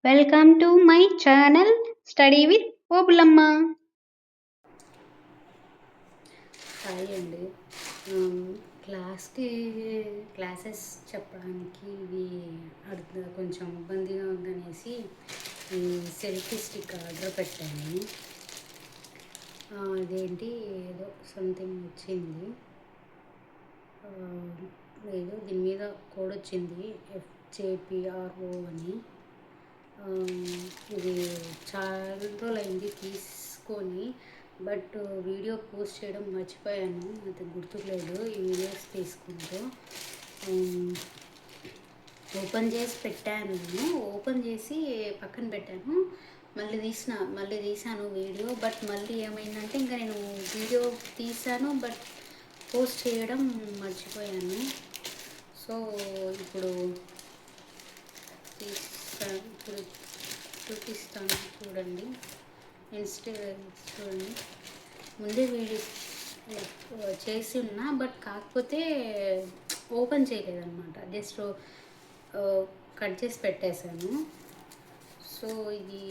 Welcome to my channel study with Obulamma. Hi అండి. Classes చెప్పడానికి ఇది కొంచెం ఇబ్బందిగా ఉందనేసి ఈ సెల్ఫీ స్టిక్ ఆర్డర్ పెట్టాను. అదేంటి ఏదో సంథింగ్ వచ్చింది, ఏదో దీని మీద కోడ్ వచ్చింది FJPRO అని. ఇది చాలా రోజులైంది తీసుకొని, బట్ వీడియో పోస్ట్ చేయడం మర్చిపోయాను, అది గుర్తులేదు. ఈ వీడియోస్ తీసుకుంటూ ఓపెన్ చేసి పెట్టాను. నేను ఓపెన్ చేసి పక్కన పెట్టాను, మళ్ళీ తీసాను వీడియో. బట్ మళ్ళీ ఏమైందంటే ఇంకా నేను వీడియో తీసాను బట్ పోస్ట్ చేయడం మర్చిపోయాను. సో ఇప్పుడు చూపిస్తాను చూడండి. చూడండి, ముందే వీడియో చేసి ఉన్నా బట్ కాకపోతే ఓపెన్ చేయలేదన్నమాట, జస్ట్ కట్ చేసి పెట్టేశాను. సో ఇది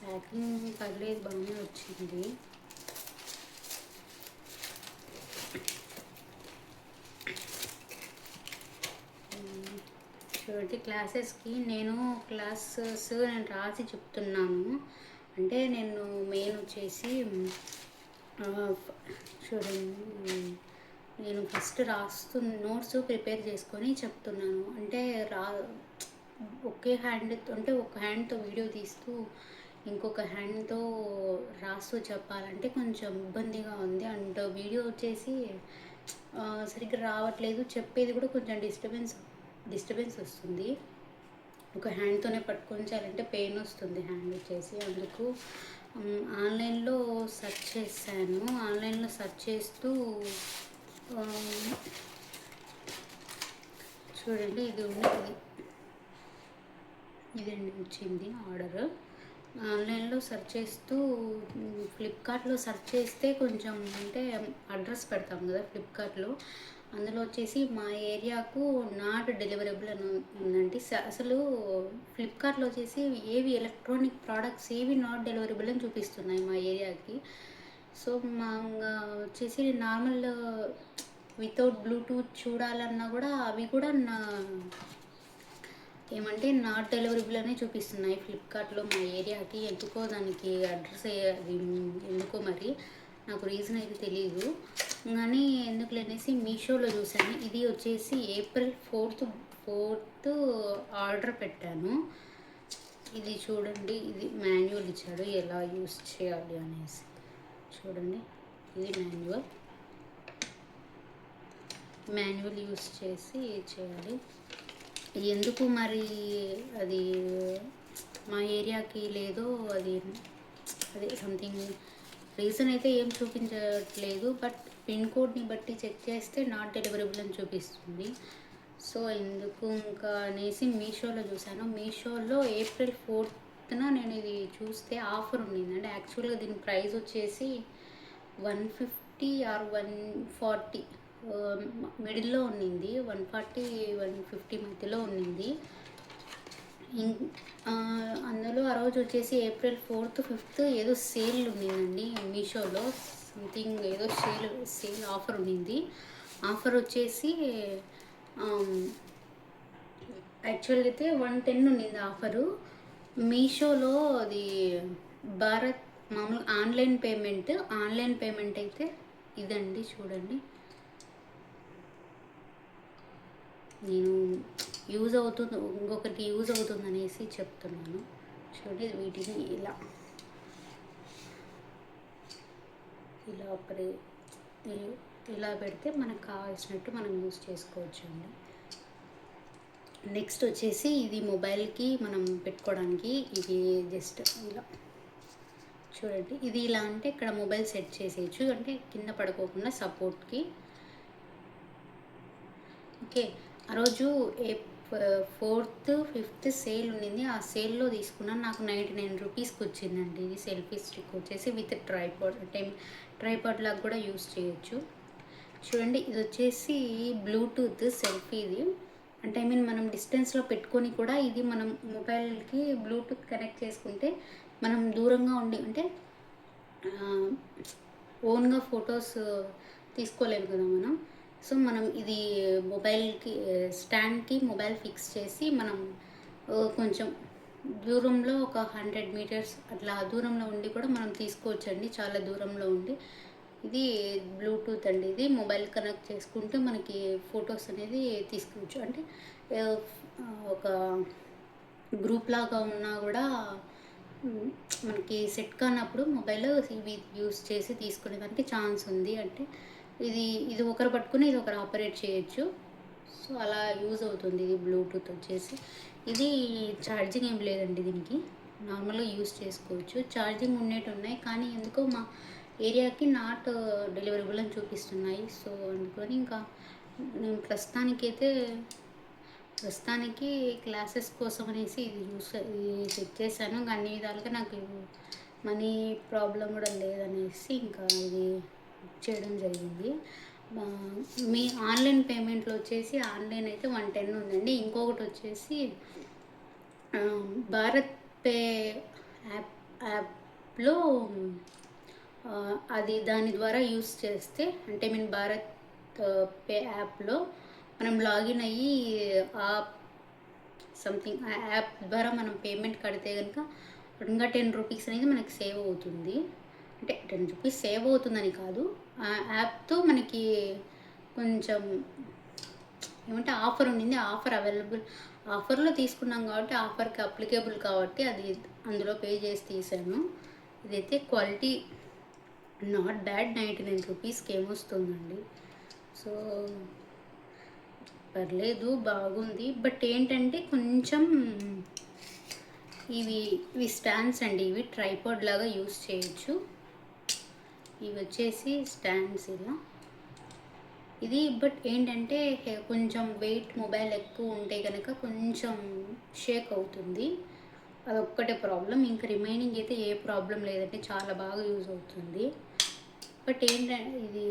ప్యాకింగ్ పర్లేదు, బాగానే వచ్చింది. చూడండి, క్లాసెస్కి నేను రాసి చెప్తున్నాను. అంటే నేను మెయిన్ వచ్చేసి చూడండి, నేను ఫస్ట్ నోట్స్ ప్రిపేర్ చేసుకొని చెప్తున్నాను. అంటే ఒకే ఒక హ్యాండ్తో వీడియో తీస్తూ ఇంకొక హ్యాండ్తో రాస్తూ చెప్పాలంటే కొంచెం ఇబ్బందిగా ఉంది. అండ్ వీడియో వచ్చేసి సరిగ్గా రావట్లేదు, చెప్పేది కూడా కొంచెం డిస్టర్బెన్స్ వస్తుంది. ఒక హ్యాండ్తోనే పట్టుకొని చేయాలంటే పెయిన్ వస్తుంది హ్యాండ్ వచ్చేసి. అందుకు ఆన్లైన్లో సెర్చ్ చేశాను. ఆన్లైన్లో సెర్చ్ చేస్తూ చూడండి, ఇదండి వచ్చింది ఆర్డర్. ఆన్లైన్లో సెర్చ్ చేస్తూ ఫ్లిప్కార్ట్లో సెర్చ్ చేస్తే కొంచెం అంటే అడ్రస్ పెడతాం కదా ఫ్లిప్కార్ట్లో, అందులో వచ్చేసి మా ఏరియాకు నాట్ డెలివరబుల్ అని ఉందండి. అసలు ఫ్లిప్కార్ట్లో వచ్చేసి ఏవి ఎలక్ట్రానిక్ ప్రోడక్ట్స్ ఏవి నాట్ డెలివరబుల్ అని చూపిస్తున్నాయి మా ఏరియాకి. సో మా వచ్చేసి నార్మల్ వితౌట్ బ్లూటూత్ చూడాలన్నా కూడా అవి కూడా ఏమంటే నాట్ డెలివరబుల్ అనే చూపిస్తున్నాయి ఫ్లిప్కార్ట్లో మా ఏరియాకి. ఎందుకో దానికి అడ్రస్ ఎందుకో మరి నాకు రీజన్ అయితే తెలియదు, కానీ ఎందుకు లేనేసి మీషోలో చూశాను. ఇది వచ్చేసి April 4th ఆర్డర్ పెట్టాను. ఇది చూడండి, ఇది మాన్యువల్ ఇచ్చాడు ఎలా యూస్ చేయాలి అనేసి. చూడండి, ఇది మాన్యువల్ యూస్ చేసి చేయాలి. ఎందుకు మరి అది మా ఏరియాకి లేదో అదే సంథింగ్ రీజన్ అయితే ఏం చూపించట్లేదు, బట్ పిన్ కోడ్ని బట్టి చెక్ చేస్తే నాట్ డెలివరబుల్ అని చూపిస్తుంది. సో ఎందుకు ఇంకా అనేసి మీషోలో చూశాను. మీషోలో April 4th నేను ఇది చూస్తే ఆఫర్ ఉండింది. అంటే యాక్చువల్గా దీని ప్రైస్ వచ్చేసి 150 or 140 మిడిల్లో ఉన్నింది, 140-150 మధ్యలో ఉన్నింది. అందులో ఆ రోజు వచ్చేసి April 4th 5th ఏదో సేల్ ఉన్నిందండి మీషోలో. సంథింగ్ ఏదో సేల్ ఆఫర్ ఉన్నింది. ఆఫర్ వచ్చేసి యాక్చువల్గా అయితే 110 ఉన్నింది ఆఫరు. మీషోలో అది భారత్ మామూలు ఆన్లైన్ పేమెంట్ అయితే ఇదండి చూడండి. నేను ఇంకొకరికి యూజ్ అవుతుంది అనేసి చెప్తున్నాను. చూడండి, వీటిని ఇలా పెడితే మనకు కావాల్సినట్టు మనం యూజ్ చేసుకోవచ్చు అండి. నెక్స్ట్ వచ్చేసి ఇది మొబైల్కి మనం పెట్టుకోవడానికి, ఇది జస్ట్ ఇలా చూడండి. ఇది ఇలా అంటే ఇక్కడ మొబైల్ సెట్ చేసేయచ్చు, అంటే కింద పడుకోకుండా సపోర్ట్కి. ఓకే, ఆ రోజు 4th 5th సేల్ ఉండింది. ఆ సేల్లో తీసుకున్నాను. నాకు 99 రూపీస్కి వచ్చిందండి. ఇది సెల్ఫీ స్టిక్ వచ్చేసి విత్ ట్రైపాడ్ లాగా కూడా యూస్ చేయొచ్చు. చూడండి, ఇది వచ్చేసి బ్లూటూత్ సెల్ఫీది. అంటే ఐ మీన్ మనం డిస్టెన్స్లో పెట్టుకొని కూడా ఇది మనం మొబైల్కి బ్లూటూత్ కనెక్ట్ చేసుకుంటే మనం దూరంగా ఉండి అంటే ఓన్గా ఫొటోస్ తీసుకోలేము కదా మనం. సో మనం ఇది మొబైల్కి స్టాండ్కి మొబైల్ ఫిక్స్ చేసి మనం కొంచెం దూరంలో ఒక 100 మీటర్స్ అట్లా దూరంలో ఉండి కూడా మనం తీసుకోవచ్చండి, చాలా దూరంలో ఉండి. ఇది బ్లూటూత్ అండి, ఇది మొబైల్ కనెక్ట్ చేసుకుంటే మనకి ఫొటోస్ అనేది తీసుకోవచ్చు. అంటే ఒక గ్రూప్ లాగా ఉన్నా కూడా మనకి సెట్ కానప్పుడు మొబైల్ ఇవి యూస్ చేసి తీసుకునేదానికి ఛాన్స్ ఉంది. అంటే ఇది ఒకరు పట్టుకుని ఇది ఒకరు ఆపరేట్ చేయొచ్చు. సో అలా యూజ్ అవుతుంది ఇది బ్లూటూత్ వచ్చేసి. ఇది ఛార్జింగ్ ఏం లేదండి, దీనికి నార్మల్గా యూజ్ చేసుకోవచ్చు. ఛార్జింగ్ ఉండేవి ఉన్నాయి కానీ ఎందుకో మా ఏరియాకి నాట్ డెలివరబుల్ అని చూపిస్తున్నాయి. సో అందుకని ఇంకా నేను ప్రస్తుతానికి క్లాసెస్ కోసం అనేసి ఇది చెక్ చేశాను. ఇంకా అన్ని విధాలుగా నాకు మనీ ప్రాబ్లం కూడా లేదనేసి ఇంకా ఇది బుక్ చేయడం జరిగింది. మీ ఆన్లైన్ పేమెంట్లో వచ్చేసి ఆన్లైన్ అయితే 110 ఉందండి. ఇంకొకటి వచ్చేసి భారత్ పే యాప్లో అది దాని ద్వారా యూస్ చేస్తే అంటే మీన్ భారత్ పే యాప్లో మనం లాగిన్ అయ్యి సంథింగ్ ఆ యాప్ ద్వారా మనం పేమెంట్ కడితే కనుక ఇంకా 10 రూపీస్ అనేది మనకి సేవ్ అవుతుంది. అంటే 10 రూపీస్ సేవ్ అవుతుందని కాదు, ఆ యాప్తో మనకి కొంచెం ఏమంటే ఆఫర్ ఉండింది, ఆఫర్ అవైలబుల్, ఆఫర్లో తీసుకున్నాం కాబట్టి ఆఫర్కి అప్లికేబుల్ కాబట్టి అది అందులో పే చేసి తీసాను. ఇదైతే క్వాలిటీ నాట్ బ్యాడ్, 99 రూపీస్కి ఏమొస్తుందండి. సో పర్లేదు, బాగుంది. బట్ ఏంటంటే కొంచెం ఇవి స్టాండ్స్ అండి, ఇవి ట్రైపాడ్ లాగా యూస్ చేయొచ్చు. ఇవి వచ్చేసి స్టాండ్స్ ఇలా ఇది. బట్ ఏంటంటే కొంచెం వెయిట్ మొబైల్ ఎక్కువ ఉంటే కనుక కొంచెం షేక్ అవుతుంది, అదొక్కటే ప్రాబ్లం. ఇంకా రిమైనింగ్ అయితే ఏ ప్రాబ్లం లేదంటే చాలా బాగా యూజ్ అవుతుంది. బట్ ఏంటంటే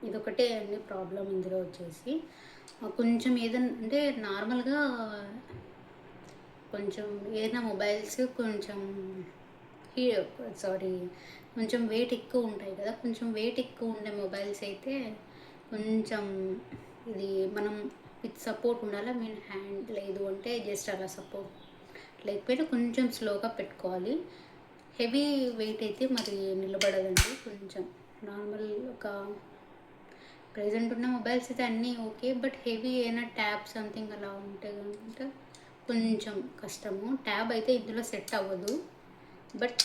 ఇదొకటే అండి ప్రాబ్లం ఇందులో వచ్చేసి. కొంచెం ఏదైనా అంటే నార్మల్గా కొంచెం ఏదైనా మొబైల్స్ కొంచెం కొంచెం వెయిట్ ఎక్కువ ఉంటాయి కదా, కొంచెం వెయిట్ ఎక్కువ ఉండే మొబైల్స్ అయితే కొంచెం ఇది మనం విత్ సపోర్ట్ ఉండాలి. మీన్ హ్యాండ్ లేదు అంటే జస్ట్ అలా సపోర్ట్ లేకపోతే కొంచెం స్లోగా పెట్టుకోవాలి. హెవీ వెయిట్ అయితే మరి నిలబడదండి. కొంచెం నార్మల్ ఒక ప్రెజెంట్ ఉన్న మొబైల్స్ అయితే అన్నీ ఓకే, బట్ హెవీ అయినా ట్యాబ్ సంథింగ్ అలా ఉంటే కనుక కొంచెం కష్టము. ట్యాబ్ అయితే ఇందులో సెట్ అవ్వదు, బట్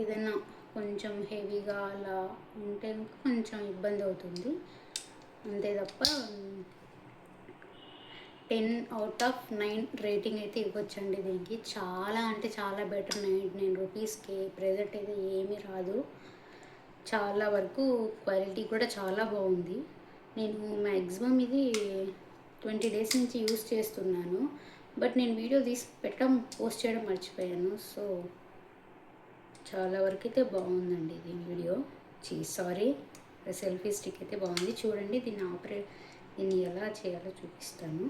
ఏదైనా కొంచెం హెవీగా అలా ఉంటే కొంచెం ఇబ్బంది అవుతుంది అంతే తప్ప 10/9 రేటింగ్ అయితే ఇవ్వచ్చండి దీనికి. చాలా అంటే చాలా బెటర్. 99 రూపీస్కి ప్రెజెంట్ అయితే ఏమీ రాదు. చాలా వరకు క్వాలిటీ కూడా చాలా బాగుంది. నేను మ్యాక్సిమం ఇది 20 డేస్ నుంచి యూస్ చేస్తున్నాను, బట్ నేను వీడియో పోస్ట్ చేయడం మర్చిపోయాను. సో చాలా వరకు అయితే బాగుందండి ఇది వీడియో. సారీ, సెల్ఫీ స్టిక్ అయితే బాగుంది. చూడండి దీన్ని ఎలా చేయాలో చూపిస్తాను.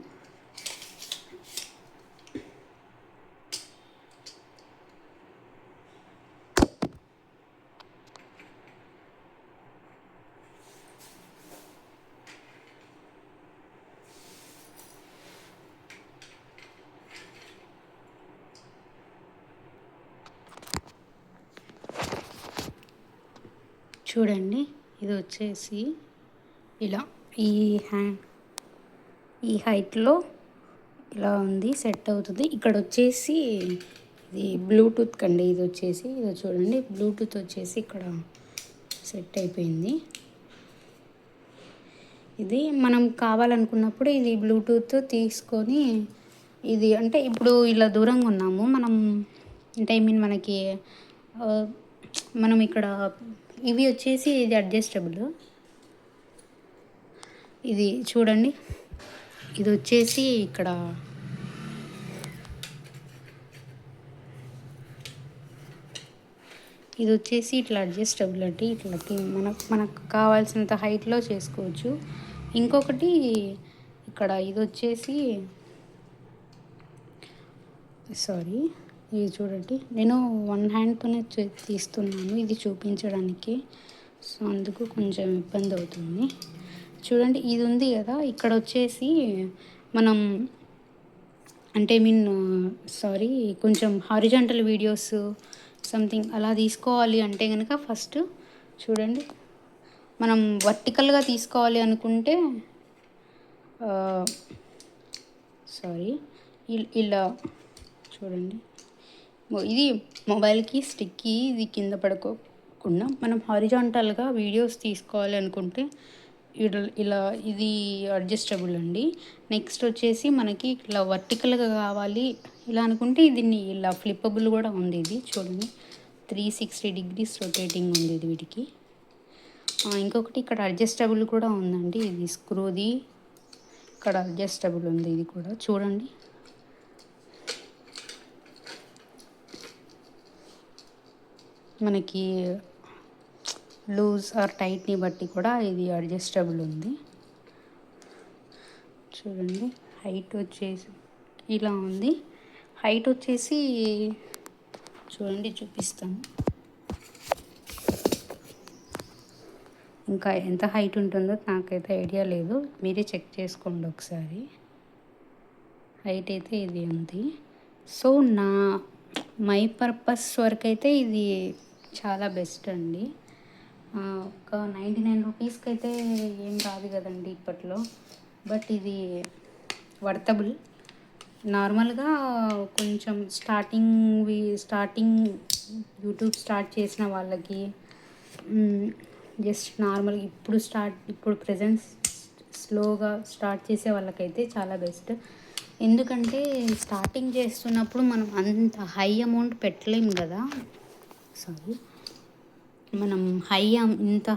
చూడండి, ఇది వచ్చేసి ఇలా ఈ హైట్లో ఇలా ఉంది, సెట్ అవుతుంది. ఇక్కడ వచ్చేసి ఇది బ్లూటూత్ కండి, ఇది చూడండి బ్లూటూత్ వచ్చేసి ఇక్కడ సెట్ అయిపోయింది. ఇది మనం కావాలనుకున్నప్పుడు ఇది బ్లూటూత్ తీసుకొని ఇది అంటే ఇప్పుడు ఇలా దూరంగా ఉన్నాము మనం అంటే మనకి మనం ఇక్కడ ఇవి వచ్చేసి ఇది అడ్జస్టబుల్. ఇది చూడండి, ఇది వచ్చేసి ఇక్కడ ఇట్లా అడ్జస్టబుల్ అంటే ఇట్లా మనకు కావాల్సినంత హైట్లో చేసుకోవచ్చు. ఇంకొకటి ఇక్కడ ఇది వచ్చేసి సారీ, ఇది చూడండి, నేను వన్ హ్యాండ్తోనే తీస్తున్నాను ఇది చూపించడానికి, సో అందుకు కొంచెం ఇబ్బంది అవుతుంది. చూడండి, ఇది ఉంది కదా, ఇక్కడ వచ్చేసి మనం అంటే సారీ, కొంచెం హారిజాంటల్ వీడియోస్ సంథింగ్ అలా తీసుకోవాలి అంటే కనుక ఫస్ట్ చూడండి, మనం వర్టికల్గా తీసుకోవాలి అనుకుంటే సారీ ఇలా చూడండి, ఇది మొబైల్కి స్టిక్కి ఇది కింద పడుకోకుండా మనం హారిజాంటల్గా వీడియోస్ తీసుకోవాలి అనుకుంటే ఇలా ఇది అడ్జస్టబుల్ అండి. నెక్స్ట్ వచ్చేసి మనకి ఇట్లా వర్టికల్గా కావాలి ఇలా అనుకుంటే దీన్ని ఇలా ఫ్లిప్పబుల్ కూడా ఉంది. ఇది చూడండి 360 degrees రొటేటింగ్ ఉంది ఇది వీటికి. ఇంకొకటి ఇక్కడ అడ్జస్టబుల్ కూడా ఉందండి, ఇది స్క్రూది ఇక్కడ అడ్జస్టబుల్ ఉంది ఇది కూడా చూడండి. మనకి లూజ్ ఆర్ టైట్ని బట్టి కూడా ఇది అడ్జస్టబుల్ ఉంది. చూడండి, హైట్ వచ్చేసి ఇలా ఉంది. హైట్ వచ్చేసి చూడండి చూపిస్తాను, ఇంకా ఎంత హైట్ ఉంటుందో నాకైతే ఐడియా లేదు, మీరే చెక్ చేసుకోండి ఒకసారి. హైట్ అయితే ఇది ఉంది. సో మై పర్పస్ వరకు అయితే ఇది చాలా బెస్ట్ అండి. ఒక 99 రూపీస్కి అయితే ఏం రాదు కదండి ఇప్పట్లో, బట్ ఇది వర్తబుల్. నార్మల్గా కొంచెం స్టార్టింగ్ యూట్యూబ్ స్టార్ట్ చేసిన వాళ్ళకి జస్ట్ నార్మల్గా ఇప్పుడు ప్రెజెంట్ స్లోగా స్టార్ట్ చేసే వాళ్ళకైతే చాలా బెస్ట్. ఎందుకంటే స్టార్టింగ్ చేస్తున్నప్పుడు మనం అంత హై అమౌంట్ పెట్టలేము కదా, సారీ, మనం ఇంత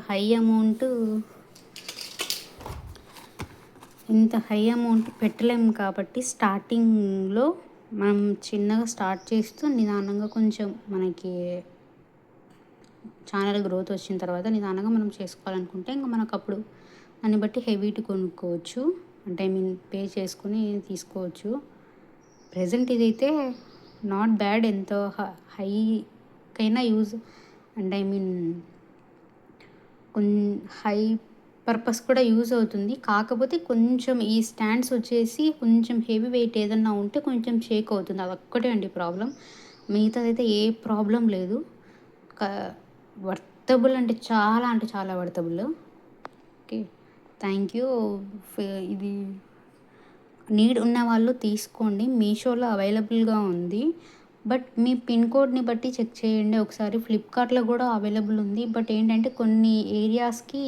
హై అమౌంట్ పెట్టలేము కాబట్టి స్టార్టింగ్లో మనం చిన్నగా స్టార్ట్ చేస్తూ నిదానంగా కొంచెం మనకి ఛానల్ గ్రోత్ వచ్చిన తర్వాత నిదానంగా మనం చేసుకోవాలనుకుంటే ఇంకా మనకు అప్పుడు దాన్ని బట్టి హెవీటి కొనుక్కోవచ్చు, అంటే పే చేసుకుని తీసుకోవచ్చు. ప్రజెంట్ ఇదైతే నాట్ బ్యాడ్, ఎంతో హైకైనా యూజ్ అంటే హై పర్పస్ కూడా యూజ్ అవుతుంది. కాకపోతే కొంచెం ఈ స్టాండ్స్ వచ్చేసి కొంచెం హెవీ వెయిట్ ఏదన్నా ఉంటే కొంచెం షేక్ అవుతుంది, అదొక్కటే అండి ప్రాబ్లం. మిగతాదైతే ఏ ప్రాబ్లం లేదు. వర్తబుల్ అంటే చాలా వర్తబుల్. Okay, thank you. ఇది నీడ్ ఉన్న వాళ్ళు తీసుకోండి, మీషోలో అవైలబుల్గా ఉంది. బట్ మీ పిన్ కోడ్ని బట్టి చెక్ చేయండి ఒకసారి. ఫ్లిప్కార్ట్లో కూడా అవైలబుల్ ఉంది, బట్ ఏంటంటే కొన్ని ఏరియాస్కి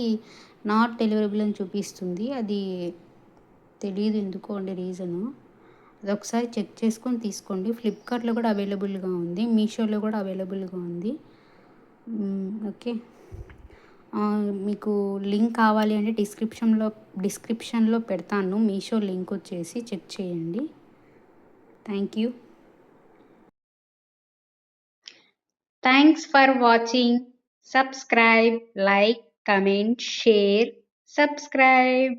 నాట్ డెలివరబుల్ అని చూపిస్తుంది, అది తెలియదు ఎందుకో అండి రీజను. అది ఒకసారి చెక్ చేసుకొని తీసుకోండి. ఫ్లిప్కార్ట్లో కూడా అవైలబుల్గా ఉంది, మీషోలో కూడా అవైలబుల్గా ఉంది. ఓకే, మీకు లింక్ కావాలి అంటే డిస్క్రిప్షన్లో పెడతాను, మీషో లింక్ వచ్చేసి చెక్ చేయండి. Thank you. Thanks for watching. Subscribe, like, comment, share, subscribe.